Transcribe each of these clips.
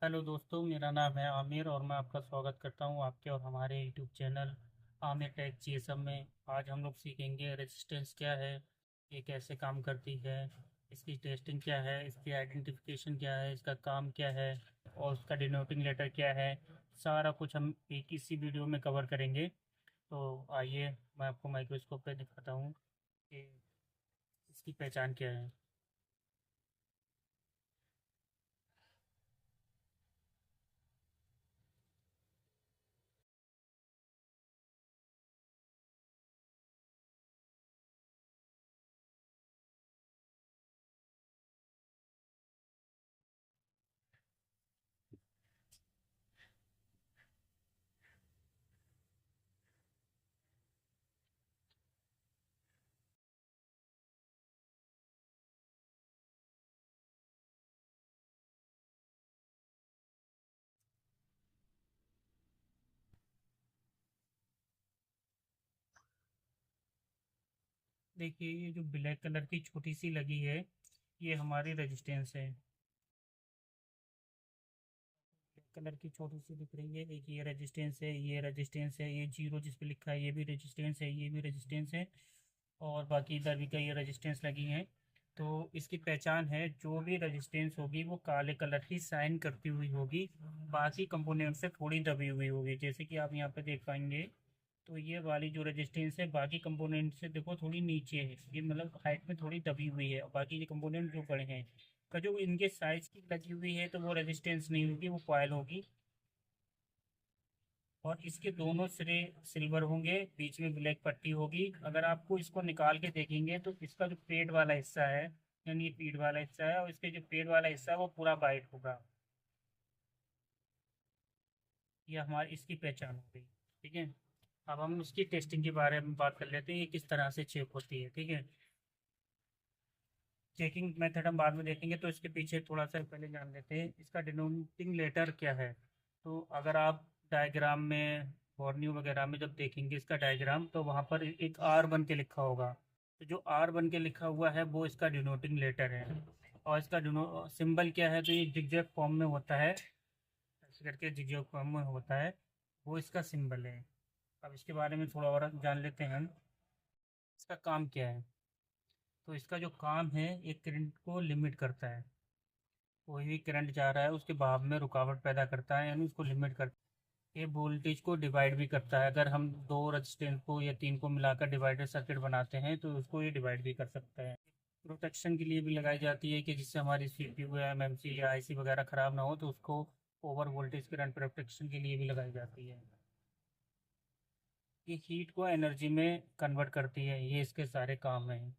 Hello दोस्तों, मेरा नाम है आमिर और मैं आपका स्वागत करता हूं आपके और हमारे YouTube channel Aamir tech GSM में। आज हम लोग सीखेंगे रेजिस्टेंस क्या है, ये कैसे काम करती है, इसकी टेस्टिंग क्या है, इसकी आइडेंटिफिकेशन क्या है, इसका काम क्या है और उसका डिनोटिंग लेटर क्या है। सारा कुछ हम एक इसी वीडियो में कवर करेंगे। तो आइए मैं आपको माइक्रोस्कोप पे दिखाता हूँ कि इसकी पहचान क्या है। देखिए, ये जो ब्लैक कलर की छोटी सी लगी है, ये हमारी रेजिस्टेंस है। कलर की छोटी सी दिख रही है, एक ये रेजिस्टेंस है, ये रेजिस्टेंस है, ये जीरो जिस पे लिखा है ये भी रेजिस्टेंस है, ये भी रेजिस्टेंस है और बाकी इधर भी कई रेजिस्टेंस लगी हैं। तो इसकी पहचान है, जो भी रेजिस्टेंस होगी वो काले कलर की साइन करती हुई होगी, बाकी कंपोनेंट से थोड़ी दबी हुई होगी। जैसे कि आप यहाँ पे देख पाएंगे, तो ये वाली जो रेजिस्टेंस है बाकी कंपोनेंट से देखो थोड़ी नीचे है, ये मतलब हाइट में थोड़ी दबी हुई है और बाकी ये कंपोनेंट जो बड़े हैं का जो इनके साइज की लगी हुई है तो वो रेजिस्टेंस नहीं होगी, वो कॉइल होगी। और इसके दोनों सिरे सिल्वर होंगे, बीच में ब्लैक पट्टी होगी। अगर आपको इसको निकाल के देखेंगे तो इसका जो पेड़ वाला हिस्सा है, यानी ये पीठ वाला हिस्सा है, और इसके जो पेड़ वाला हिस्सा है वो पूरा वाइट होगा। ये हमारी इसकी पहचान हो गई। ठीक है, अब हम इसकी टेस्टिंग के बारे में बात कर लेते हैं, ये किस तरह से चेक होती है। ठीक है, चेकिंग मेथड हम बाद में देखेंगे, तो इसके पीछे थोड़ा सा पहले जान लेते हैं इसका डिनोमिनेटिंग लेटर क्या है। तो अगर आप डायग्राम में बॉर्नियो वगैरह में जब देखेंगे इसका डायग्राम, तो वहाँ पर एक आर बन के लिखा होगा। तो जो आर बन के लिखा हुआ है वो इसका डिनोटिंग लेटर है। और इसका डिनो सिंबल क्या है, तो ये जिगजैग फॉर्म में होता है, ऐसे करके जिगजैग फॉर्म में होता है, वो इसका सिंबल है। अब इसके बारे में थोड़ा और जान लेते हैं हम, इसका काम क्या है। तो इसका जो काम है, ये करंट को लिमिट करता है। कोई भी करंट जा रहा है उसके बहाव में रुकावट पैदा करता है, यानी उसको लिमिट करता है। ये वोल्टेज को डिवाइड भी करता है, अगर हम दो रेजिस्टेंस को या तीन को मिलाकर डिवाइडर सर्किट बनाते हैं तो उसको ये डिवाइड भी कर सकता है। प्रोटेक्शन के लिए भी लगाई जाती है कि जिससे हमारी सीपीयू या एमएमसी या आईसी वगैरह ख़राब ना हो, तो उसको ओवर वोल्टेज करंट प्रोटेक्शन के लिए भी लगाई जाती है। ये हीट को एनर्जी में कन्वर्ट करती है, ये इसके सारे काम हैं।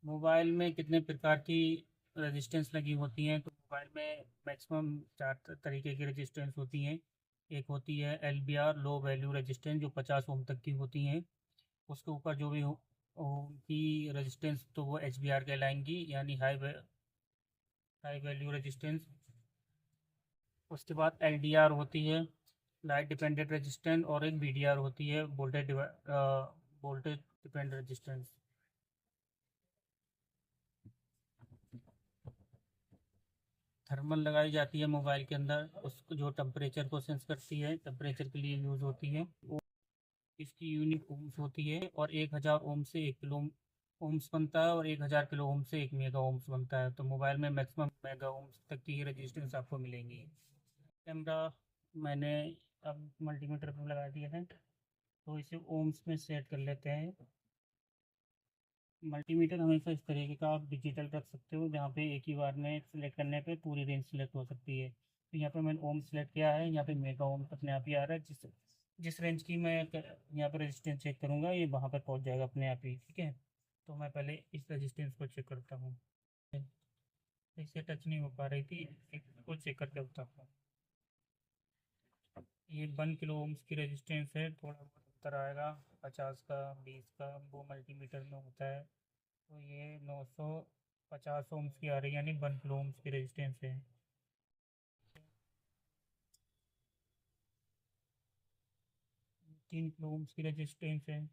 मोबाइल में कितने प्रकार की रेजिस्टेंस लगी होती हैं, तो मोबाइल में मैक्सिमम चार तरीके की रेजिस्टेंस होती हैं। एक होती है L B R, low value resistance, जो 50 ओम तक की होती हैं। उसके ऊपर जो भी हो की रेजिस्टेंस, तो वो एच बी आर कहलाएंगी, यानी हाई वैल्यू रेजिस्टेंस। उसके बाद एल डी आर होती है, लाइट डिपेंडेंट रेजिस्टेंस, और एक बी डी आर होती है, वोल्टेज डिपेंडेंट रेजिस्टेंस। थर्मल लगाई जाती है मोबाइल के अंदर, उसको जो टेम्परेचर को सेंस करती है, टेम्परेचर के लिए यूज़ होती है। इसकी यूनिट ओम्स होती है, और 1000 ओम से 1 किलो ओम्स बनता है, और 1000 किलो ओम से 1 मेगा ओम्स बनता है। तो मोबाइल में मैक्सिमम मेगा ओम्स तक की रेजिस्टेंस आपको मिलेंगी। कैमरा मैंने अब मल्टीमीटर पर लगा दिया है, तो इसे ओम्स में सेट कर लेते हैं। मल्टीमीटर हमेशा इस तरीके का आप डिजिटल रख सकते हो, जहाँ पे एक ही बार में सिलेक्ट करने पे पूरी रेंज सिलेक्ट हो सकती है। तो यहाँ पे मैंने ओम सिलेक्ट किया है, यहाँ पे मेगा ओम अपने आप ही आ रहा है। जिस जिस रेंज की मैं यहाँ पर रेजिस्टेंस चेक करूँगा, ये वहाँ पर पहुँच जाएगा अपने आप ही। ठीक है, तो मैं पहले इस रेजिस्टेंस को चेक करता हूँ। इसे टच नहीं हो पा रही थी, इसको चेक करके बताता हूँ। ये 1 किलो ओम्स की रेजिस्टेंस है, थोड़ा बहुत अंतर आएगा, 50 का 20 का वो मल्टीमीटर में होता है। तो ये 950 ओम्स की आ रही है, यानी 1 किलो ओम्स की रेजिस्टेंस है। 3 किलो ओम्स की रेजिस्टेंस है।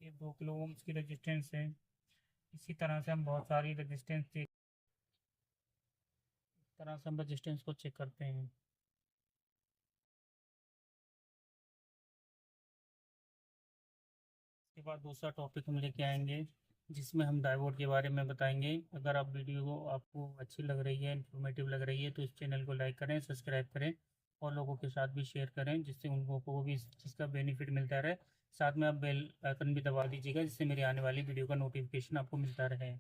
ये 2 किलो ओम्स की रेजिस्टेंस है। इसी तरह से हम बहुत सारी रेजिस्टेंस चेक, इस तरह से हम रेजिस्टेंस को चेक करते हैं। इसके बाद दूसरा टॉपिक हम लेके आएंगे जिसमें हम डायोड के बारे में बताएंगे। अगर आप वीडियो को आपको अच्छी लग रही है, इन्फॉर्मेटिव लग रही है, तो इस चैनल को लाइक करें, सब्सक्राइब करें और लोगों के साथ भी शेयर करें, जिससे उन लोगों को भी इस चीज़ का बेनिफिट मिलता रहे। साथ में आप बेल आइकन भी दबा दीजिएगा, जिससे मेरी आने वाली वीडियो का नोटिफिकेशन आपको मिलता रहे।